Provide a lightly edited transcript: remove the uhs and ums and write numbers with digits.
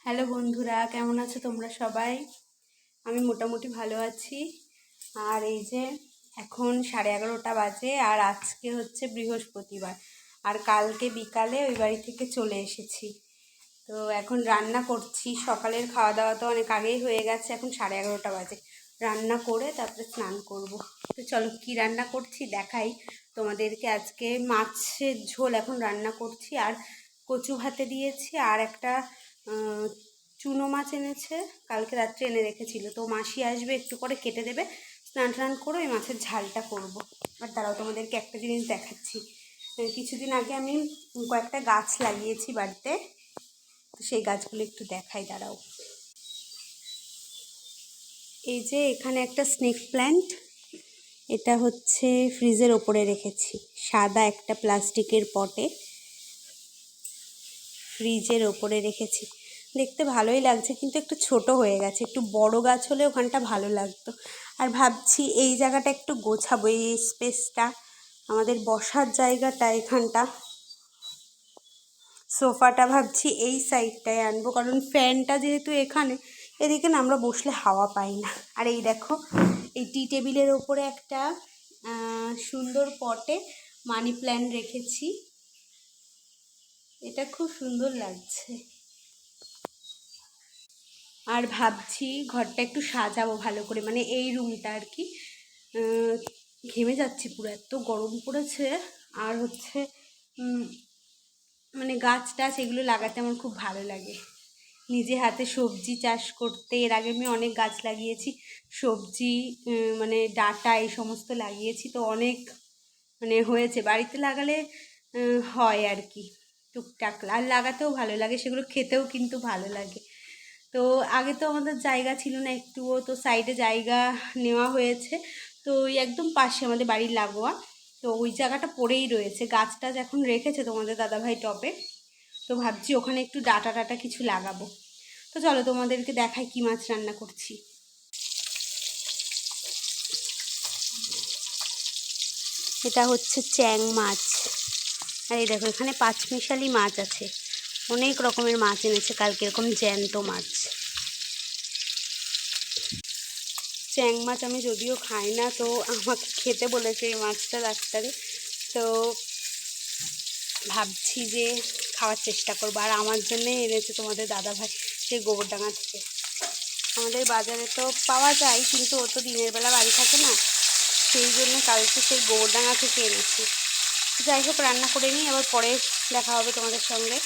Hello বন্ধুরা, কেমন আছো তোমরা সবাই? আমি মোটামুটি ভালো আছি। আর এই যে এখন 11:30 বাজে, আর আজকে হচ্ছে বৃহস্পতিবার, আর কালকে বিকালে ওই বাড়ি থেকে চলে এসেছি। তো এখন রান্না করছি। সকালের খাওয়া দাওয়া তো অনেক আগেই হয়ে গেছে, এখন 11:30 বাজে। রান্না করে তারপরে স্নান করব। তো চলো কি রান্না করছি দেখাই তোমাদেরকে। আজকে মাছের ঝোল এখন রান্না করছি, আর কচু ভাতে দিয়েছি, আর একটা চুনো মাছ এনেছে, কালকে রাত্রে এনে রেখেছিল। তো মাসি আসবে, একটু করে কেটে দেবে, স্নান টান করে ওই মাছের ঝালটা করব। আর তারাও তোমাদেরকে একটা জিনিস দেখাচ্ছি। কিছুদিন আগে আমি কয়েকটা গাছ লাগিয়েছি বাড়িতে, তো সেই গাছগুলো একটু দেখাই, দাঁড়াও। এই যে এখানে একটা স্নেক প্ল্যান্ট, এটা হচ্ছে ফ্রিজের ওপরে রেখেছি, সাদা একটা প্লাস্টিকের পটে ফ্রিজের ওপরে রেখেছি। দেখতে ভালোই লাগছে, কিন্তু একটু ছোট হয়ে গেছে। একটু বড় গাছ হলে ওখানটা ভালো লাগতো। আর ভাবছি এই জায়গাটা একটু গোছাবো, এই স্পেসটা, আমাদের বসার জায়গাটা, এখানটা সোফাটা ভাবছি এই সাইডটায় আনবো, কারণ ফ্যানটা যেহেতু এখানে, এদিকে না আমরা বসলে হাওয়া পাই না। আর এই দেখো, এই টি টেবিলের ওপরে একটা সুন্দর পটে মানি প্ল্যান্ট রেখেছি, এটা খুব সুন্দর লাগছে। আর ভাবছি ঘরটা একটু সাজাবো ভালো করে, মানে এই রুমটা আর কি। ঘেমে যাচ্ছি পুরো, এত গরম পড়েছে। আর হচ্ছে মানে গাছ টাছ এগুলো লাগাতে আমার খুব ভালো লাগে, নিজে হাতে সবজি চাষ করতে। এর আগে আমি অনেক গাছ লাগিয়েছি, সবজি মানে ডাঁটা এই সমস্ত লাগিয়েছি, তো অনেক মানে হয়েছে। বাড়িতে লাগালে হয় আর কি, টুকটাক। আর লাগাতেও ভালো লাগে, সেগুলো খেতেও কিন্তু ভালো লাগে। তো আগে তো আমাদের জায়গা ছিল না একটুও, তো সাইডে জায়গা নেওয়া হয়েছে। তো ওই একদম পাশে আমাদের বাড়ির লাগোয়া, তো ওই জায়গাটা পড়েই রয়েছে। গাছ টাছ এখন রেখেছে তোমাদের দাদাভাই টবে, তো ভাবছি ওখানে একটু ডাটা টাটা কিছু লাগাবো। তো চলো তোমাদেরকে দেখাই কি মাছ রান্না করছি। এটা হচ্ছে চ্যাং মাছ। আর এই দেখো এখানে পাঁচমিশালি মাছ আছে, অনেক রকমের মাছ এনেছে কালকে, এরকম জ্যান্ত মাছ। চ্যাং মাছ আমি যদিও খাই না, তো আমাকে খেতে বলেছে এই মাছটা ডাক্তারে, তো ভাবছি যে খাওয়ার চেষ্টা করবো। আর আমার জন্যে এনেছে তোমাদের দাদাভাই সেই গোবরডাঙ্গা থেকে। আমাদের বাজারে তো পাওয়া যায়, কিন্তু ও তো দিনের বেলা বাড়ি থাকে না, সেই জন্য কালকে সেই গোবরডাঙ্গা থেকে এনেছি। যাই হোক, রান্না করে নিই, আবার পরে দেখা হবে তোমাদের সঙ্গে।